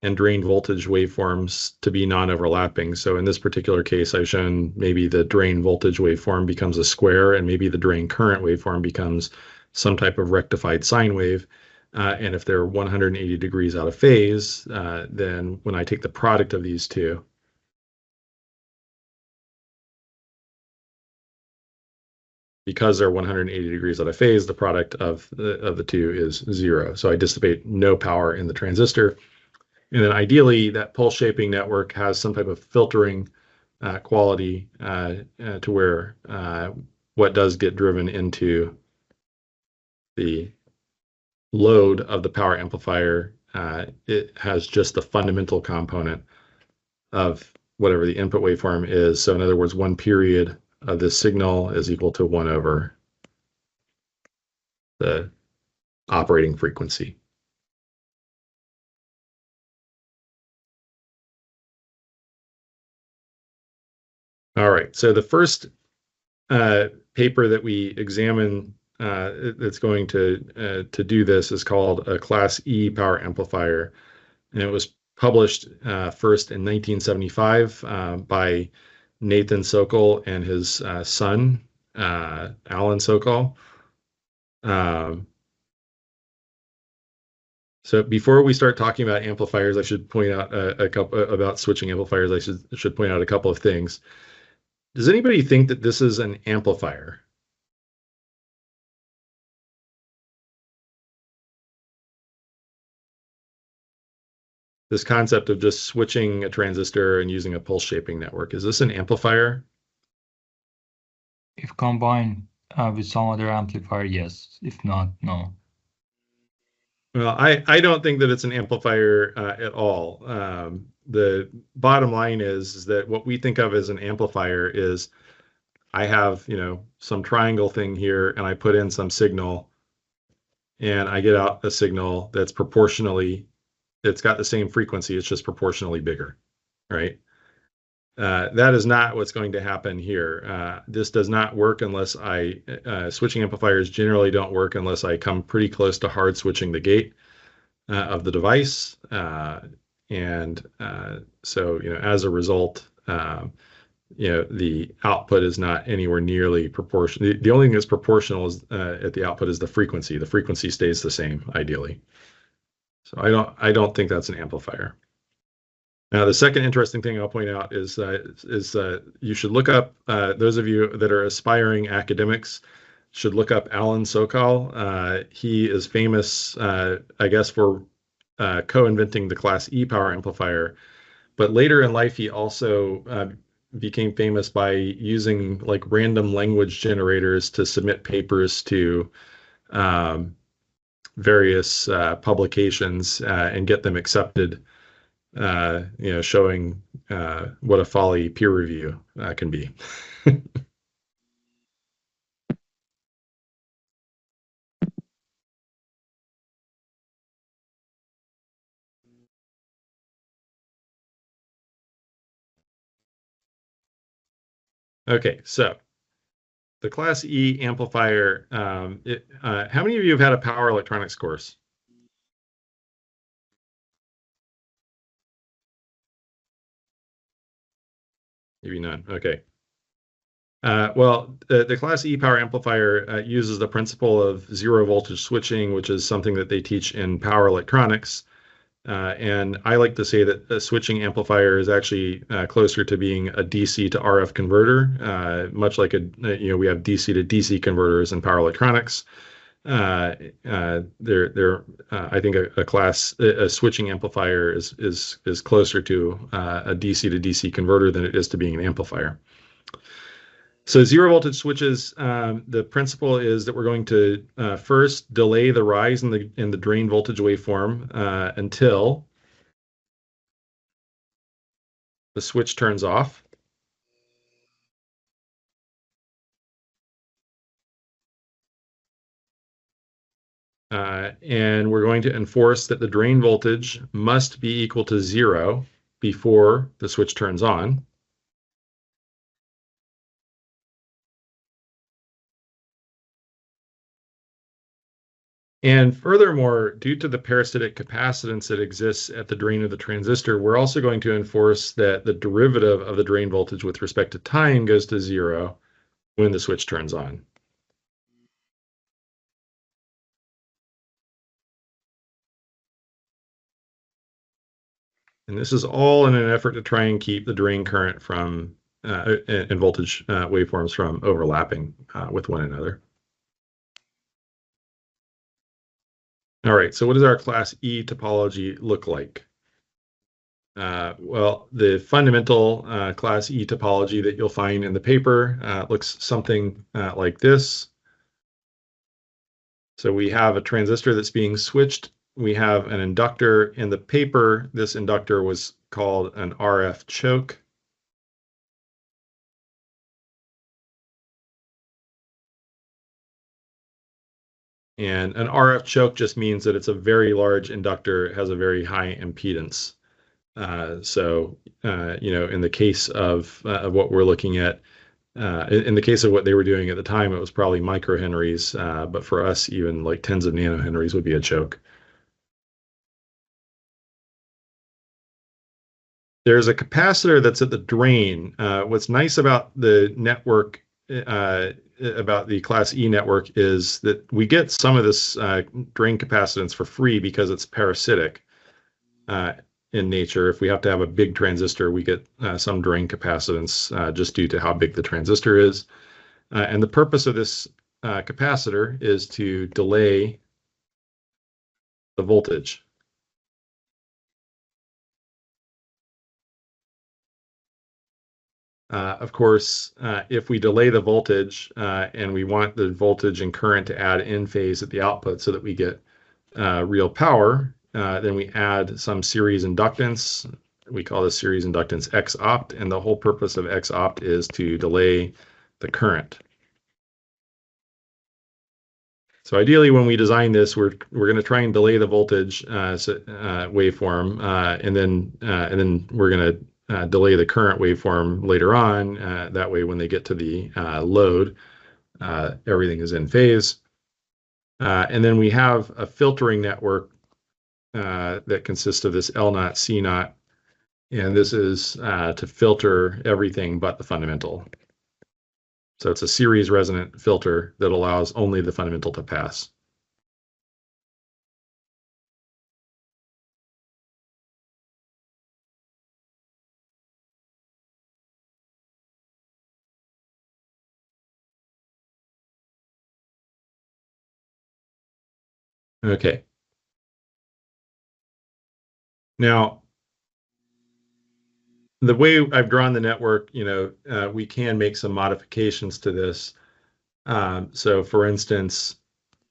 and drain voltage waveforms to be non-overlapping. So in this particular case, I've shown maybe the drain voltage waveform becomes a square, and maybe the drain current waveform becomes some type of rectified sine wave. And if they're 180 degrees out of phase, then when I take the product of these two, because they're 180 degrees out of phase, the product of the two is 0. So I dissipate no power in the transistor. And then ideally, that pulse shaping network has some type of filtering quality to where what does get driven into the load of the power amplifier, it has just the fundamental component of whatever the input waveform is. So in other words, one period of this signal is equal to 1 over the operating frequency. All right, so the first paper that we examine that's going to do this is called a Class E power amplifier, and it was published first in 1975 by Nathan Sokol and his son, Alan Sokol. So before we start talking about amplifiers, I should point out a couple about switching amplifiers. I should point out a couple of things. Does anybody think that this is an amplifier? This concept of just switching a transistor and using a pulse shaping network, is this an amplifier? If combined with some other amplifier, yes. If not, no. Well, I don't think that it's an amplifier at all. The bottom line is that what we think of as an amplifier is I have, some triangle thing here, and I put in some signal, and I get out a signal that's it's got the same frequency, it's just proportionally bigger, right? That is not what's going to happen here. This does not work unless switching amplifiers generally don't work unless I come pretty close to hard switching the gate of the device. So, as a result, the output is not anywhere nearly proportional. The only thing that's proportional is at the output is the frequency. The frequency stays the same, ideally. So I don't think that's an amplifier. Now, the second interesting thing I'll point out is you should look up, those of you that are aspiring academics should look up Alan Sokol. He is famous, I guess, for co-inventing the Class E power amplifier. But later in life, he also became famous by using like random language generators to submit papers to various publications and get them accepted. Showing what a folly peer review can be. Okay, so the Class E amplifier, how many of you have had a power electronics course? Maybe none. Okay. Well, the Class E power amplifier uses the principle of zero voltage switching, which is something that they teach in power electronics. And I like to say that a switching amplifier is actually closer to being a DC to RF converter, much like we have DC to DC converters in power electronics. I think a switching amplifier is closer to a DC to DC converter than it is to being an amplifier. So zero voltage switches, the principle is that we're going to first delay the rise in the drain voltage waveform until the switch turns off. And we're going to enforce that the drain voltage must be equal to 0 before the switch turns on. And furthermore, due to the parasitic capacitance that exists at the drain of the transistor, we're also going to enforce that the derivative of the drain voltage with respect to time goes to 0 when the switch turns on. And this is all in an effort to try and keep the drain current from and voltage waveforms from overlapping with one another. All right, so what does our Class E topology look like? Well, the fundamental Class E topology that you'll find in the paper looks something like this. So we have a transistor that's being switched. We have an inductor. In the paper, this inductor was called an RF choke. And an RF choke just means that it's a very large inductor, it has a very high impedance. So, in the case of what we're looking at, in the case of what they were doing at the time, it was probably microhenries, but for us, even like tens of nanohenries would be a choke. There's a capacitor that's at the drain. What's nice about the network, about the Class E network, is that we get some of this drain capacitance for free because it's parasitic in nature. If we have to have a big transistor, we get some drain capacitance just due to how big the transistor is. And the purpose of this capacitor is to delay the voltage. Of course, if we delay the voltage and we want the voltage and current to add in phase at the output so that we get real power, then we add some series inductance. We call this series inductance X opt, and the whole purpose of X opt is to delay the current. So ideally, when we design this, we're going to try and delay the voltage waveform, and then we're going to delay the current waveform later on. That way, when they get to the load, everything is in phase. And then we have a filtering network that consists of this L naught, C naught, and this is to filter everything but the fundamental. So it's a series resonant filter that allows only the fundamental to pass. Okay. Now, the way I've drawn the network, we can make some modifications to this. So, for instance,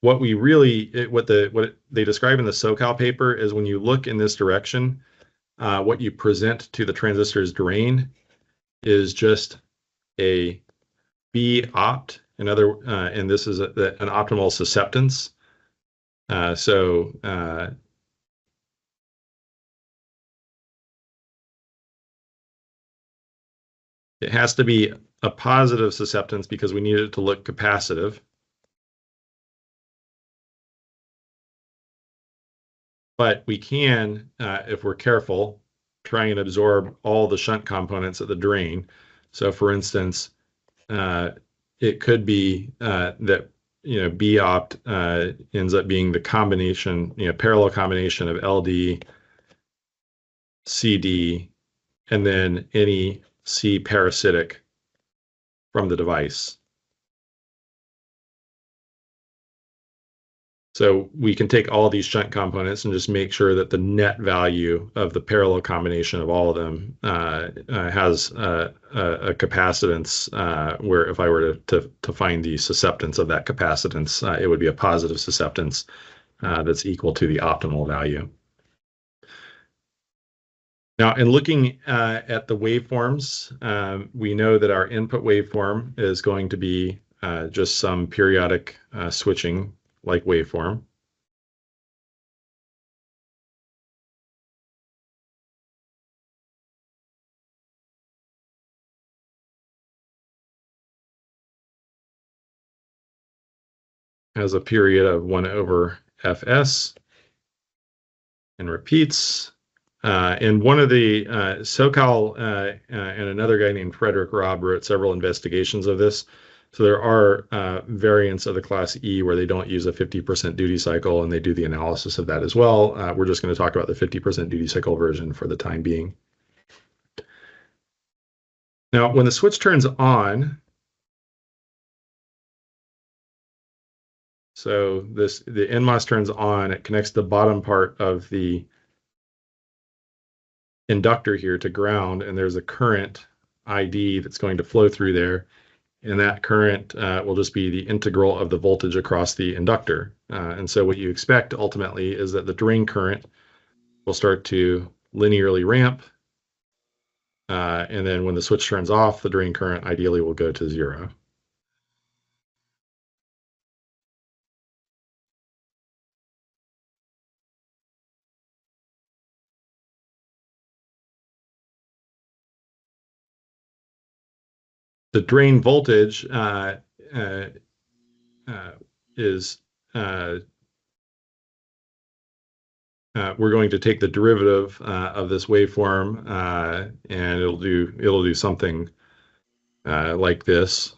what they describe in the SoCal paper is when you look in this direction, what you present to the transistor's drain is just a B opt. And this is an optimal susceptance. It has to be a positive susceptance because we need it to look capacitive. But we can, if we're careful, try and absorb all the shunt components at the drain. So for instance, it could be that B opt ends up being the combination, parallel combination of LD, CD, and then any C parasitic from the device. So we can take all these shunt components and just make sure that the net value of the parallel combination of all of them has a capacitance where if I were to find the susceptance of that capacitance, it would be a positive susceptance that's equal to the optimal value. Now, in looking at the waveforms, we know that our input waveform is going to be just some periodic switching like waveform. Has a period of 1 over Fs and repeats. And one of the SoCal and another guy named Frederick Robb wrote several investigations of this. So there are variants of the Class E where they don't use a 50% duty cycle, and they do the analysis of that as well. We're just going to talk about the 50% duty cycle version for the time being. Now, when the switch turns on, so the NMOS turns on, it connects the bottom part of the inductor here to ground, and there's a current ID that's going to flow through there. And that current will just be the integral of the voltage across the inductor. And so what you expect ultimately is that the drain current will start to linearly ramp. And then when the switch turns off, the drain current ideally will go to 0. the drain voltage is we're going to take the derivative of this waveform, and it'll do something like this.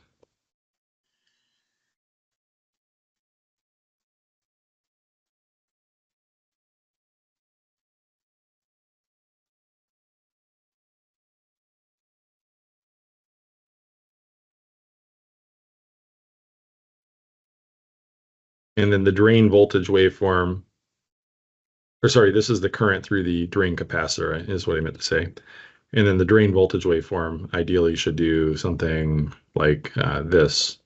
And then the drain voltage waveform, or sorry, this is the current through the drain capacitor, is what I meant to say. And then the drain voltage waveform ideally should do something like this.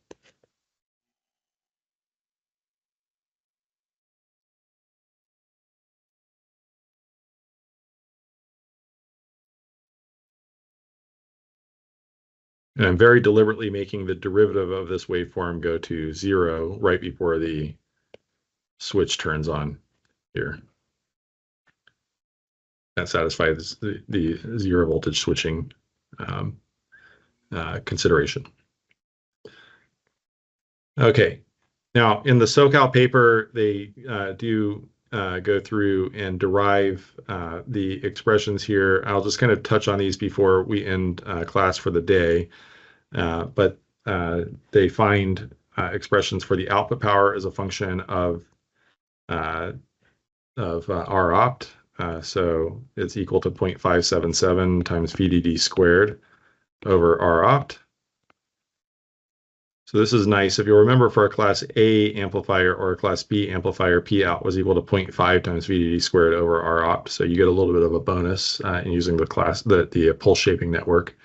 And I'm very deliberately making the derivative of this waveform go to 0 right before the switch turns on here. That satisfies the 0 voltage switching consideration. Okay, now in the SoCal paper, they do go through and derive the expressions here. I'll just kind of touch on these before we end class for the day. But they find expressions for the output power as a function of R opt. So it's equal to 0.577 times VDD squared over R opt. So this is nice. If you remember, for a class A amplifier or a class B amplifier, P out was equal to 0.5 times VDD squared over R opt. So you get a little bit of a bonus in using the pulse shaping network.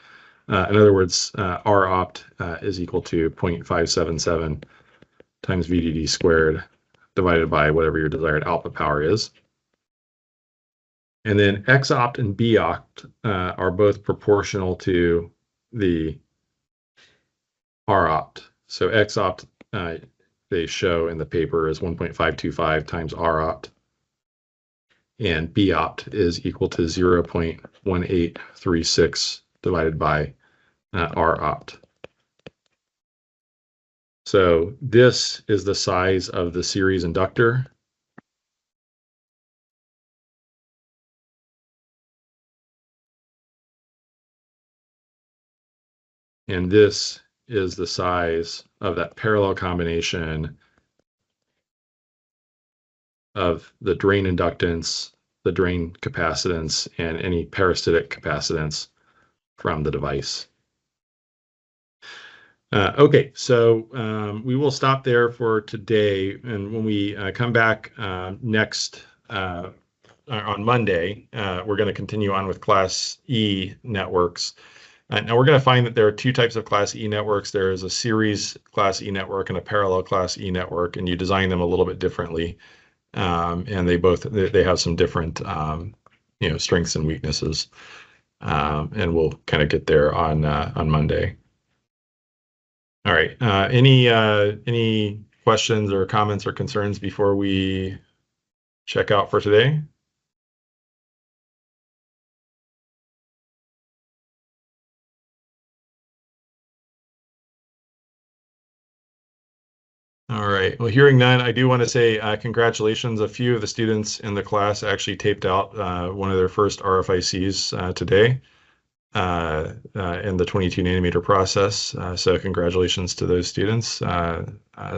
In other words, R opt is equal to 0.577 times VDD squared divided by whatever your desired output power is. And then X opt and B opt are both proportional to the R opt. So X opt, they show in the paper, is 1.525 times R opt. And B opt is equal to 0.1836 divided by R opt. So this is the size of the series inductor. And this is the size of that parallel combination of the drain inductance, the drain capacitance, and any parasitic capacitance from the device. Okay, so we will stop there for today. And when we come back next on Monday, we're going to continue on with Class E networks. Now we're going to find that there are two types of Class E networks. There is a series Class E network and a parallel Class E network, and you design them a little bit differently. And they have some different strengths and weaknesses. And we'll kind of get there on Monday. All right. Any questions or comments or concerns before we check out for today? All right. Well, hearing none, I do want to say congratulations. A few of the students in the class actually taped out one of their first RFICs today in the 22 nanometer process. So congratulations to those students.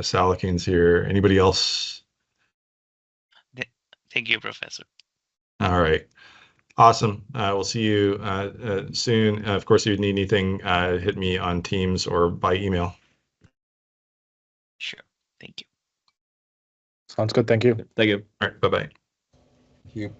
Salakin's here. Anybody else? Thank you, Professor. All right. Awesome. We'll see you soon. Of course, if you need anything, hit me on Teams or by email. Sure. Thank you. Sounds good. Thank you. Thank you. All right. Bye-bye. Thank you.